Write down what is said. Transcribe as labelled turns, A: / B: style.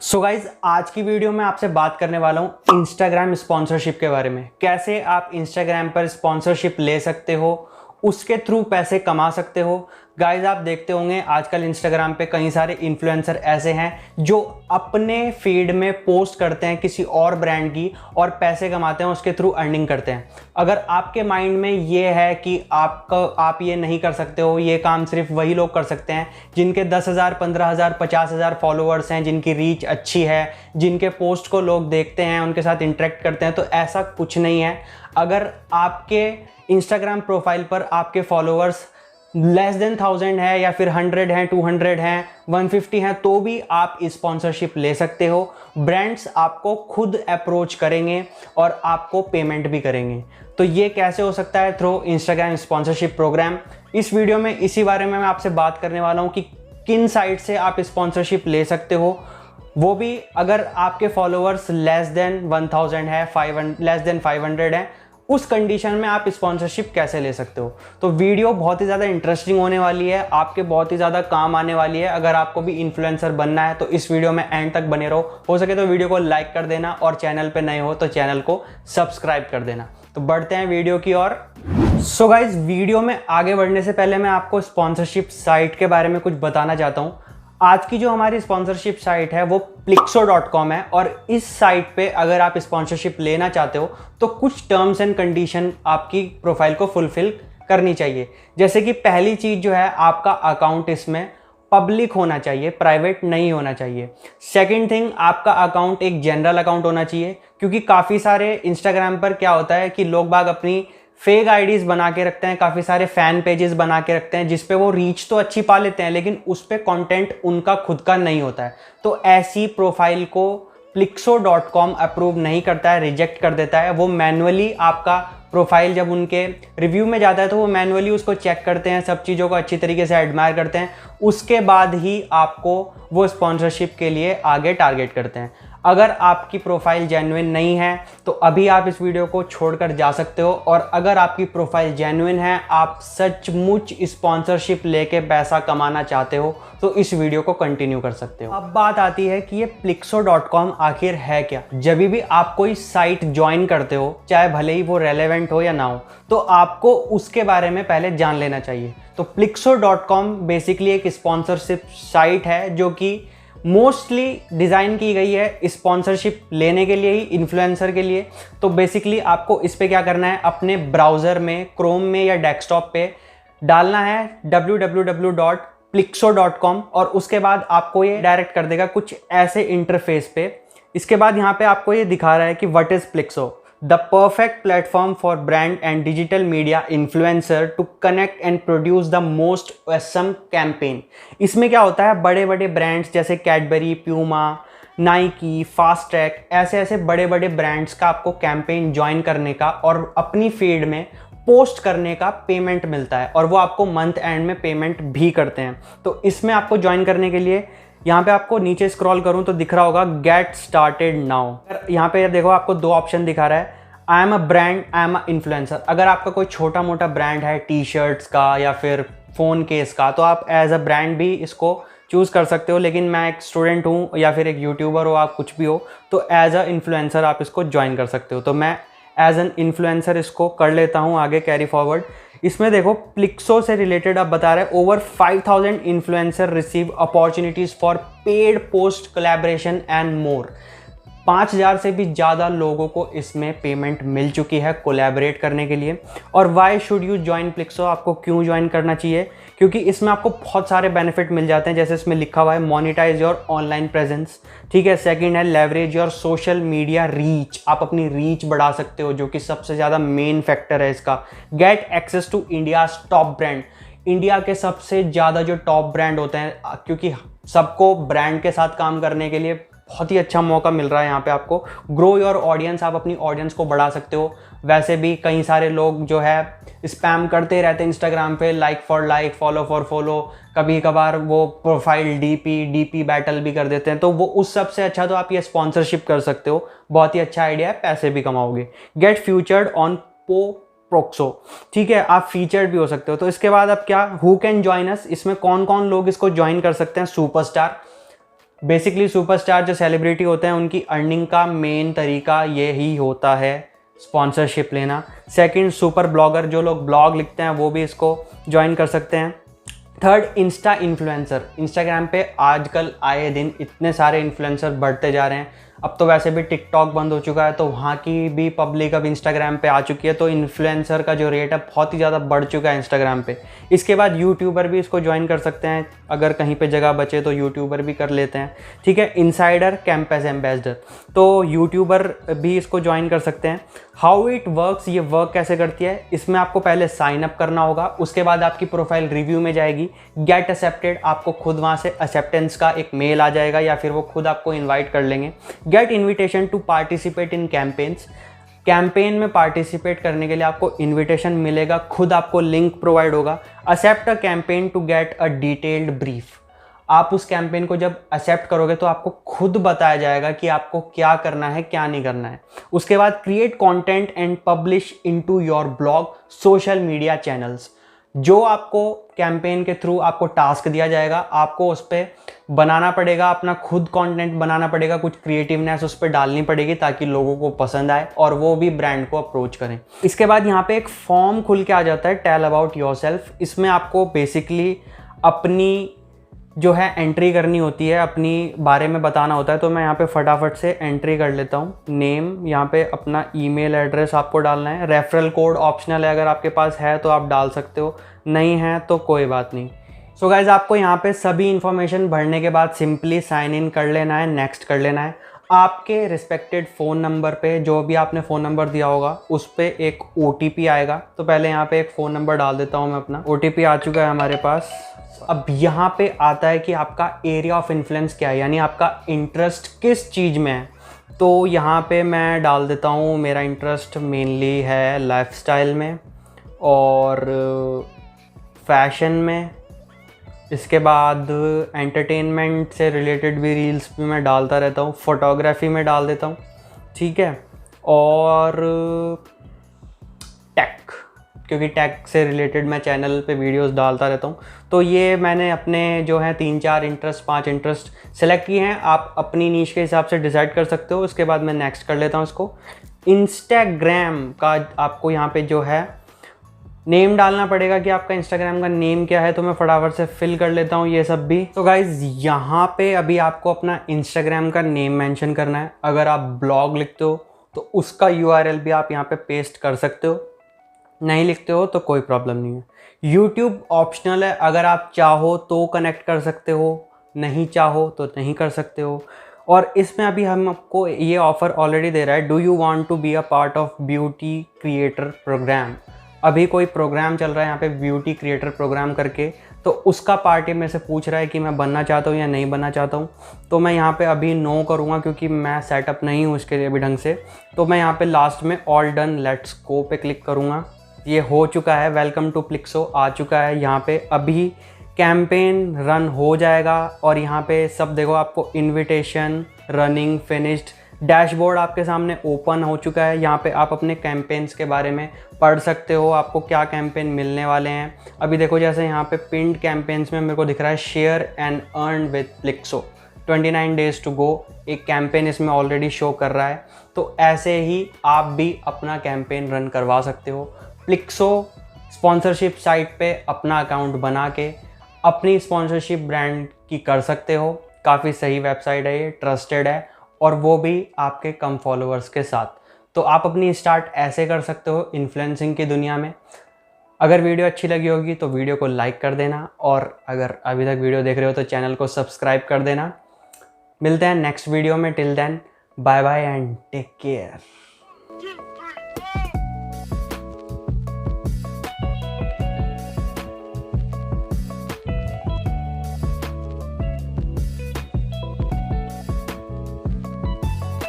A: So guys आज की video में आपसे बात करने वाला हूँ इंस्टाग्राम स्पॉन्सरशिप के बारे में। कैसे आप इंस्टाग्राम पर स्पॉन्सरशिप ले सकते हो, उसके थ्रू पैसे कमा सकते हो। गाइज आप देखते होंगे आजकल इंस्टाग्राम पे कई सारे इन्फ्लुएंसर ऐसे हैं जो अपने फीड में पोस्ट करते हैं किसी और ब्रांड की और पैसे कमाते हैं, उसके थ्रू अर्निंग करते हैं। अगर आपके माइंड में ये है कि आप ये नहीं कर सकते हो, ये काम सिर्फ वही लोग कर सकते हैं जिनके 10,000, 15,000, 50,000 फॉलोअर्स हैं, जिनकी रीच अच्छी है, जिनके पोस्ट को लोग देखते हैं, उनके साथ इंटरेक्ट करते हैं, तो ऐसा कुछ नहीं है। अगर आपके इंस्टाग्राम प्रोफाइल पर आपके फॉलोअर्स लेस देन 1000 है या फिर 100 हैं, 200 हैं, 150 हैं, तो भी आप स्पॉन्सरशिप ले सकते हो। ब्रांड्स आपको खुद अप्रोच करेंगे और आपको पेमेंट भी करेंगे। तो ये कैसे हो सकता है? Through Instagram sponsorship programme. इस वीडियो में इसी बारे में मैं आपसे बात करने वाला हूँ कि किन साइट से आप स्पॉन्सरशिप ले सकते हो, वो भी अगर आपके फॉलोअर्स लेस देन 1000 है, लेस देन 500 है, उस कंडीशन में आप स्पॉन्सरशिप कैसे ले सकते हो। तो वीडियो बहुत ही ज़्यादा इंटरेस्टिंग होने वाली है, आपके बहुत ही ज़्यादा काम आने वाली है। अगर आपको भी इन्फ्लुएंसर बनना है तो इस वीडियो में एंड तक बने रहो। हो सके तो वीडियो को लाइक कर देना और चैनल पे नए हो तो चैनल को सब्सक्राइब कर देना। तो बढ़ते हैं वीडियो की ओर। सो गाइज वीडियो में आगे बढ़ने से पहले मैं आपको स्पॉन्सरशिप साइट के बारे में कुछ बताना चाहता हूँ। आज की जो हमारी स्पॉन्सरशिप साइट है वो plixo.com है और इस साइट पे अगर आप स्पॉन्सरशिप लेना चाहते हो तो कुछ टर्म्स एंड कंडीशन आपकी प्रोफाइल को फुलफिल करनी चाहिए। जैसे कि पहली चीज़ जो है, आपका अकाउंट इसमें पब्लिक होना चाहिए, प्राइवेट नहीं होना चाहिए। सेकंड थिंग, आपका अकाउंट एक जनरल अकाउंट होना चाहिए, क्योंकि काफ़ी सारे इंस्टाग्राम पर क्या होता है कि लोग बाग अपनी फेक आईडीज बना के रखते हैं, काफ़ी सारे फैन पेजेस बना के रखते हैं जिसपे वो रीच तो अच्छी पा लेते हैं लेकिन उस पर कॉन्टेंट उनका खुद का नहीं होता है। तो ऐसी प्रोफाइल को plixo.com अप्रूव नहीं करता है, रिजेक्ट कर देता है। वो मैनुअली आपका प्रोफाइल जब उनके रिव्यू में जाता है तो वो मैनुअली उसको चेक करते हैं, सब चीज़ों को अच्छी तरीके से एडमायर करते हैं, उसके बाद ही आपको वो स्पॉन्सरशिप के लिए आगे टारगेट करते हैं। अगर आपकी प्रोफाइल जेन्युइन नहीं है तो अभी आप इस वीडियो को छोड़कर जा सकते हो, और अगर आपकी प्रोफाइल जेन्युइन है, आप सचमुच स्पॉन्सरशिप लेके पैसा कमाना चाहते हो, तो इस वीडियो को कंटिन्यू कर सकते हो। अब बात आती है कि ये plixo.com आखिर है क्या। जब भी आप कोई साइट ज्वाइन करते हो, चाहे भले ही वो रेलेवेंट हो या ना हो, तो आपको उसके बारे में पहले जान लेना चाहिए। तो plixo.com बेसिकली एक स्पॉन्सरशिप साइट है जो कि मोस्टली डिज़ाइन की गई है स्पॉन्सरशिप लेने के लिए ही, इन्फ्लुएंसर के लिए। तो बेसिकली आपको इस पे क्या करना है, अपने ब्राउज़र में, क्रोम में या डेस्कटॉप पे डालना है www.plixo.com और उसके बाद आपको ये डायरेक्ट कर देगा कुछ ऐसे इंटरफेस पे। इसके बाद यहाँ पे आपको ये दिखा रहा है कि what is Plixo, the perfect platform for brand and digital media influencer to connect and produce the most awesome campaign. इसमें क्या होता है, बड़े बड़े ब्रांड्स जैसे Cadbury, Puma, Nike, Fastrack, ऐसे ऐसे बड़े बड़े ब्रांड्स का आपको कैंपेन ज्वाइन करने का और अपनी फीड में पोस्ट करने का पेमेंट मिलता है, और वो आपको मंथ एंड में पेमेंट भी करते हैं। तो इसमें आपको ज्वाइन करने के लिए यहाँ पे आपको नीचे स्क्रॉल करूँ तो दिख रहा होगा गेट स्टार्टेड नाउ। यहाँ पे देखो आपको दो ऑप्शन दिखा रहा है, I am a brand, I am a influencer. अगर आपका कोई छोटा मोटा ब्रांड है, टी शर्ट्स का या फिर फ़ोन केस का, तो आप एज अ ब्रांड भी इसको चूज़ कर सकते हो। लेकिन मैं एक स्टूडेंट हूँ या फिर एक यूट्यूबर हो, आप कुछ भी हो, तो एज अ इन्फ्लुएंसर आप इसको ज्वाइन कर सकते हो। तो मैं एज एन इन्फ्लुएंसर इसको कर लेता हूँ आगे कैरी फॉरवर्ड। इसमें देखो प्लिक्सो से रिलेटेड अब बता रहे हैं, over 5000 influencer receive opportunities for paid post collaboration and more. 5000 से भी ज़्यादा लोगों को इसमें पेमेंट मिल चुकी है कोलैबोरेट करने के लिए। और वाई शुड यू ज्वाइन प्लिक्सो, आपको क्यों ज्वाइन करना चाहिए? क्योंकि इसमें आपको बहुत सारे बेनिफिट मिल जाते हैं, जैसे इसमें लिखा हुआ है मोनिटाइज योर ऑनलाइन प्रेजेंस, ठीक है। सेकंड है leverage your social media reach, आप अपनी रीच बढ़ा सकते हो, जो कि सबसे ज़्यादा मेन फैक्टर है इसका। Get access to India top brand, India के सबसे ज़्यादा जो टॉप ब्रांड होते हैं, क्योंकि सबको ब्रांड के साथ काम करने के लिए बहुत ही अच्छा मौका मिल रहा है यहाँ पे आपको। ग्रो योर ऑडियंस, आप अपनी ऑडियंस को बढ़ा सकते हो। वैसे भी कई सारे लोग जो है स्पैम करते रहते हैं इंस्टाग्राम पे, like for like, follow for follow, कभी कभार वो प्रोफाइल डीपी बैटल भी कर देते हैं। तो वो उस सब से अच्छा तो आप ये स्पॉन्सरशिप कर सकते हो, बहुत ही अच्छा आइडिया है, पैसे भी कमाओगे। गेट फ्यूचर्ड ऑन प्रोक्सो, ठीक है, आप फीचर्ड भी हो सकते हो। तो इसके बाद अब क्या, हु कैन ज्वाइन अस, इसमें कौन कौन लोग इसको ज्वाइन कर सकते हैं? सुपरस्टार, बेसिकली सुपरस्टार जो सेलिब्रिटी होते हैं उनकी अर्निंग का मेन तरीका यही होता है स्पॉन्सरशिप लेना। सेकंड, सुपर ब्लॉगर, जो लोग ब्लॉग लिखते हैं वो भी इसको ज्वाइन कर सकते हैं। Third, Insta influencer. इंस्टाग्राम पे आजकल आए दिन इतने सारे इन्फ्लुएंसर बढ़ते जा रहे हैं। अब तो वैसे भी टिकटॉक बंद हो चुका है तो वहाँ की भी पब्लिक अब इंस्टाग्राम पे आ चुकी है, तो इन्फ्लुएंसर का जो रेट है बहुत ही ज़्यादा बढ़ चुका है इंस्टाग्राम पे। इसके बाद यूट्यूबर भी इसको ज्वाइन कर सकते हैं, अगर कहीं पे जगह बचे तो यूट्यूबर भी कर लेते हैं। ठीक है, इनसाइडर, कैंपस एम्बेसडर, तो यूट्यूबर भी इसको ज्वाइन कर सकते हैं। हाउ इट वर्क्स, ये वर्क कैसे करती है, इसमें आपको पहले साइन अप करना होगा, उसके बाद आपकी प्रोफाइल रिव्यू में जाएगी, गेट एक्सेप्टेड, आपको खुद वहाँ से एक्सेप्टेंस का एक मेल आ जाएगा या फिर वो खुद आपको इनवाइट कर लेंगे। Get invitation to participate in campaigns, campaign में पार्टिसिपेट करने के लिए आपको इनविटेशन मिलेगा, खुद आपको लिंक प्रोवाइड होगा। Accept a campaign to get a detailed brief, आप उस कैंपेन को जब एक्सेप्ट करोगे तो आपको खुद बताया जाएगा कि आपको क्या करना है क्या नहीं करना है। उसके बाद create content and publish into your blog, social media channels, जो आपको कैंपेन के थ्रू आपको टास्क दिया जाएगा, आपको उस पर बनाना पड़ेगा, अपना खुद कंटेंट बनाना पड़ेगा, कुछ क्रिएटिवनेस उस पर डालनी पड़ेगी ताकि लोगों को पसंद आए और वो भी ब्रांड को अप्रोच करें। इसके बाद यहाँ पे एक फॉर्म खुल के आ जाता है, टेल अबाउट योरसेल्फ। इसमें आपको बेसिकली अपनी जो है एंट्री करनी होती है, अपनी बारे में बताना होता है। तो मैं यहाँ पे फटाफट से एंट्री कर लेता हूँ। नेम, यहाँ पे अपना ईमेल एड्रेस आपको डालना है। रेफरल कोड ऑप्शनल है, अगर आपके पास है तो आप डाल सकते हो, नहीं है तो कोई बात नहीं। सो गाइज, आपको यहाँ पे सभी इन्फॉर्मेशन भरने के बाद सिंपली साइन इन कर लेना है, नेक्स्ट कर लेना है। आपके रिस्पेक्टेड फ़ोन नंबर पे, जो भी आपने फ़ोन नंबर दिया होगा उस पर एक OTP आएगा। तो पहले यहाँ पे एक फ़ोन नंबर डाल देता हूँ मैं अपना। OTP आ चुका है हमारे पास। अब यहाँ पे आता है कि आपका एरिया ऑफ इन्फ्लुएंस क्या है, यानी आपका इंटरेस्ट किस चीज़ में है। तो यहाँ पे मैं डाल देता हूँ, मेरा इंटरेस्ट मेनली है लाइफस्टाइल में और फैशन में। इसके बाद एंटरटेनमेंट से रिलेटेड भी रील्स भी मैं डालता रहता हूँ, फोटोग्राफी में डाल देता हूँ। ठीक है, और टेक, क्योंकि टेक से रिलेटेड मैं चैनल पे वीडियोस डालता रहता हूँ। तो ये मैंने अपने जो है 3-4 इंटरेस्ट, 5 इंटरेस्ट सेलेक्ट किए हैं। आप अपनी नीश के हिसाब से डिसाइड कर सकते हो। उसके बाद मैं नेक्स्ट कर लेता हूँ इसको। इंस्टाग्राम का आपको यहाँ पे जो है नेम डालना पड़ेगा कि आपका इंस्टाग्राम का नेम क्या है, तो मैं फटाफट से फिल कर लेता हूँ ये सब भी। तो गाइज, यहाँ पे अभी आपको अपना इंस्टाग्राम का नेम मेंशन करना है। अगर आप ब्लॉग लिखते हो तो उसका URL भी आप यहाँ पे पेस्ट कर सकते हो, नहीं लिखते हो तो कोई प्रॉब्लम नहीं है। यूट्यूब ऑप्शनल है, अगर आप चाहो तो कनेक्ट कर सकते हो, नहीं चाहो तो नहीं कर सकते हो। और इसमें अभी हम आपको ये ऑफ़र ऑलरेडी दे रहा है, do you want to be a part of beauty creator programme. अभी कोई प्रोग्राम चल रहा है यहाँ पे ब्यूटी क्रिएटर प्रोग्राम करके, तो उसका पार्टी में से पूछ रहा है कि मैं बनना चाहता हूँ या नहीं बनना चाहता हूँ। तो मैं यहाँ पे अभी नो करूँगा क्योंकि मैं सेटअप नहीं हूँ इसके लिए अभी ढंग से। तो मैं यहाँ पे लास्ट में ऑल डन लेट्स गो पे क्लिक करूँगा। ये हो चुका है, वेलकम टू प्लिक्सो आ चुका है। यहाँ पे अभी कैंपेन रन हो जाएगा और यहाँ पे सब देखो, आपको इनविटेशन, रनिंग, फिनिश्ड, डैशबोर्ड आपके सामने ओपन हो चुका है। यहाँ पे आप अपने कैंपेन्स के बारे में पढ़ सकते हो, आपको क्या कैंपेन मिलने वाले हैं। अभी देखो, जैसे यहाँ पे पिंड कैंपेन्स में मेरे को दिख रहा है share and earn with Plixxo, 29 days to go, एक कैंपेन इसमें ऑलरेडी शो कर रहा है। तो ऐसे ही आप भी अपना कैंपेन रन करवा सकते हो। प्लिक्सो स्पॉन्सरशिप साइट पे अपना अकाउंट बना के अपनी स्पॉन्सरशिप ब्रांड की कर सकते हो। काफ़ी सही वेबसाइट है ये, ट्रस्टेड है, और वो भी आपके कम फॉलोअर्स के साथ। तो आप अपनी स्टार्ट ऐसे कर सकते हो इन्फ्लुएंसिंग की दुनिया में। अगर वीडियो अच्छी लगी होगी तो वीडियो को लाइक कर देना, और अगर अभी तक वीडियो देख रहे हो तो चैनल को सब्सक्राइब कर देना। मिलते हैं नेक्स्ट वीडियो में, till then bye bye and take care.